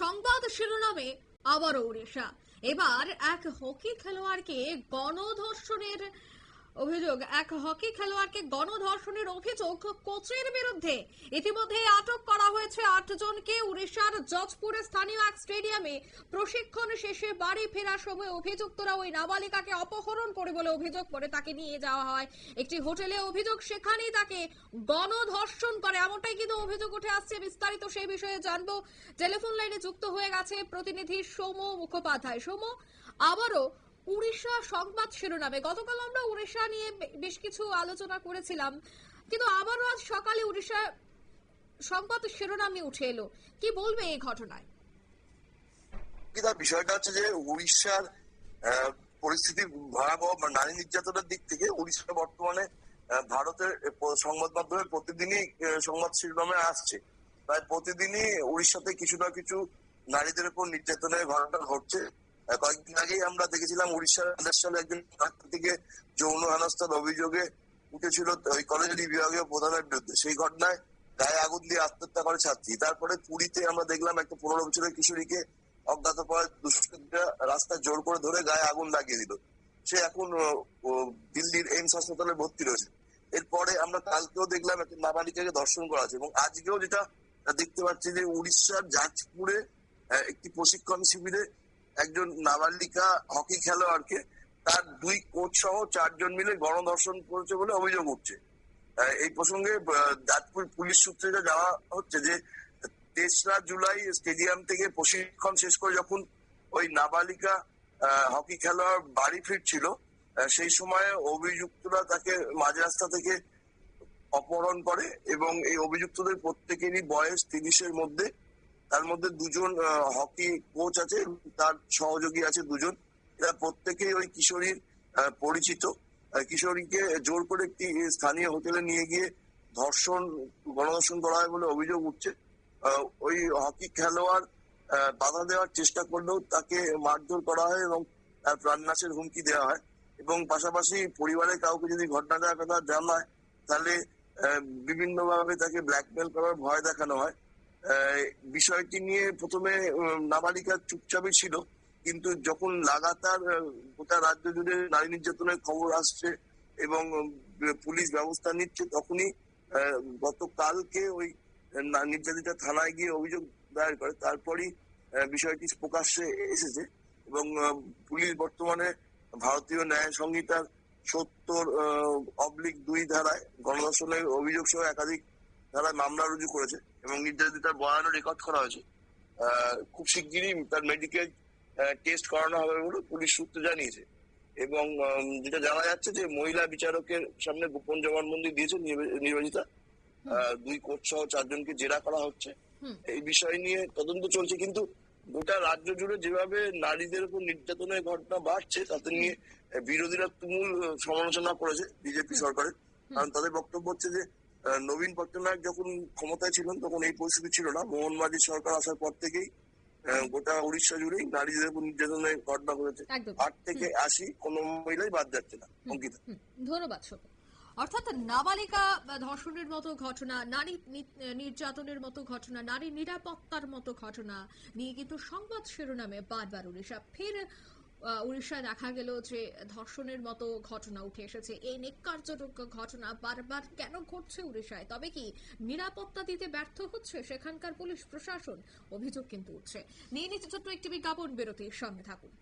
সংবাদ শিরোনামে আবারও উড়িষ্যা। এবার এক হকি খেলোয়াড়কে গণধর্ষণের অভিযোগ কোচের বিরুদ্ধে। ইতিমধ্যে আটক করা হয়েছে 8 জনকে। উড়িষ্যার জজপুরে স্থানীয় এক স্টেডিয়ামে প্রশিক্ষণ শেষে বাড়ি ফেরার সময় অভিযুক্তরা ওই নাবালিকাকে অপহরণ করে বলে অভিযোগ করে তাকে নিয়ে যাওয়া হয় একটি হোটেলে। অভিযোগ সেখানেই তাকে গণধর্ষণ করে, এমনটাই কিন্তু অভিযোগ উঠে আসছে। বিস্তারিত সেই বিষয়ে জানবো। টেলিফোন লাইনে যুক্ত হয়ে গেছে প্রতিনিধি সৌম মুখোপাধ্যায়। সৌম, আবারও উড়িষ্যা সংবাদ শিরোনামে। গতকাল আমরা উড়িষ্যা নিয়ে বেশ কিছু আলোচনা করেছিলাম, কিন্তু আবারও আজ সকালে উড়িষ্যা সংবাদ শিরোনামে উঠে এলো। কি বলবে এই ঘটনায়? বিষয়টা হচ্ছে যে উড়িষ্যার পরিস্থিতি ভয়াবহ। নারী নির্যাতনের দিক থেকে উড়িষ্যা বর্তমানে ভারতের সংবাদ মাধ্যমে প্রতিদিনই সংবাদ শিরোনামে আসছে। প্রায় প্রতিদিনই উড়িষ্যাতে কিছু না কিছু নারীদের উপর নির্যাতনের ঘটনা ঘটছে। কয়েকদিন আগেই আমরা দেখেছিলাম উড়িষ্যার সালে একজন ছাত্রীকে যৌন হেনস্থার অভিযোগে উঠেছিল ওই কলেজের বিভাগীয় প্রধানের বিরুদ্ধে। সেই ঘটনায় গায়ে আগুন দিয়ে আত্মহত্যা করে ছাত্রী। তারপরে পুরীতে আমরা দেখলাম একটা 15 বছরের কিশোরীকে অজ্ঞাতপর দুষ্কৃতীরা রাস্তায় জোর করে ধরে গায়ে আগুন লাগিয়ে দিল। সে এখন দিল্লির এইমস হাসপাতালে ভর্তি রয়েছে। এরপরে আমরা কালকেও দেখলাম একটা নাবালিকাকে ধর্ষণ করা আছে, এবং আজকেও যেটা দেখতে পাচ্ছি যে উড়িষ্যার জাজপুরে একটি প্রশিক্ষণ শিবিরে একজন নাবালিকা হকি খেলোয়াড়কে তার 2 কোচ সহ 4 জন মিলে গণধর্ষণ করেছে বলে অভিযোগ উঠছে। এই প্রসঙ্গে যাজপুর পুলিশ সূত্রে যা জানা হচ্ছে যে 3রা জুলাই স্টেডিয়াম থেকে প্রশিক্ষণ শেষ করে যখন ওই নাবালিকা হকি খেলোয়াড় বাড়ি ফিরছিল, সেই সময় অভিযুক্তরা তাকে মাঝ রাস্তা থেকে অপহরণ করে, এবং এই অভিযুক্তদের প্রত্যেকেরই বয়স 30-এর মধ্যে। তার মধ্যে 2 জন হকি কোচ আছে, তার সহযোগী আছে 2 জন। এরা প্রত্যেকেই ওই কিশোরীর পরিচিত। কিশোরীকে জোর করে একটি স্থানীয় হোটেলে নিয়ে গিয়ে গণধর্ষণ করা হয় বলে অভিযোগ উঠছে। ওই হকি খেলোয়াড় বাধা দেওয়ার চেষ্টা করলেও তাকে মারধর করা হয় এবং তার প্রাণনাশের হুমকি দেওয়া হয়, এবং পাশাপাশি পরিবারের কাউকে যদি ঘটনাটার কথা জানায় তাহলে বিভিন্নভাবে তাকে ব্ল্যাকমেল করার ভয় দেখানো হয়। বিষয়টি নিয়ে প্রথমে নাবালিকা চুপচাপই ছিল, কিন্তু যখন লাগাতার গোটা রাজ্য জুড়ে নারী নির্যাতনের খবর আসছে এবং পুলিশ ব্যবস্থা নিচ্ছে, তখনই গতকালকে ওই নির্যাতিতা থানায় গিয়ে অভিযোগ দায়ের করে। তারপরই বিষয়টি প্রকাশ্যে এসেছে, এবং পুলিশ বর্তমানে ভারতীয় ন্যায় সংহিতার 70/2 ধারায় গণধর্ষণের অভিযোগ সহ একাধিক ধারায় মামলা রুজু করেছে, এবং নির্যাতিতার বয়ানও রেকর্ড করা হয়েছে। খুব শিগগিরই তার মেডিকেল টেস্ট করানো হবে বলে পুলিশ সূত্র জানিয়েছে। এবং যেটা জানা যাচ্ছে যে মহিলা বিচারকের সামনে গোপন জবানবন্দি দিয়েছে নির্বাচিতা। 2 কোচ সহ 4 জনকে জেরা করা হচ্ছে। এই বিষয় নিয়ে তদন্ত চলছে, কিন্তু গোটা রাজ্য জুড়ে যেভাবে নারীদের উপর নির্যাতনের ঘটনা বাড়ছে, তাতে নিয়ে বিরোধীরা তুমুল সমালোচনা করেছে বিজেপি সরকারের। কারণ তাদের বক্তব্য হচ্ছে যে নবীন পট্টনায়ক যখন ক্ষমতায় ছিলেন তখন এই পরিস্থিতি ছিল না। মোহন মাঝির সরকার আসার পর থেকেই গোটা উড়িষ্যা জুড়েই নারীদের উপর নির্যাতনের ঘটনা ঘটেছে। 8 থেকে 80 কোনো মহিলাই বাদ যাচ্ছে না। অঙ্কিতা, ধন্যবাদ। অর্থাৎ নাবালিকা ধর্ষণের মতো ঘটনা, নারী নির্যাতনের মতো ঘটনা, নারী নিরাপত্তার মতো ঘটনা নিয়ে কিন্তু সংবাদ শিরোনামে বারবার উড়িষ্যায় দেখা গেল যে ধর্ষণের মতো ঘটনা উঠে এসেছে। এই নেক্কারজনক ঘটনা বারবার কেন ঘটছে উড়িষ্যায়? তবে কি নিরাপত্তা দিতে ব্যর্থ হচ্ছে সেখানকার পুলিশ প্রশাসন? অভিযোগ কিন্তু উঠছে। নিয়ে নিচ্ছে ছোট্ট একটি বিজ্ঞাপন বিরতির সঙ্গে থাকুন।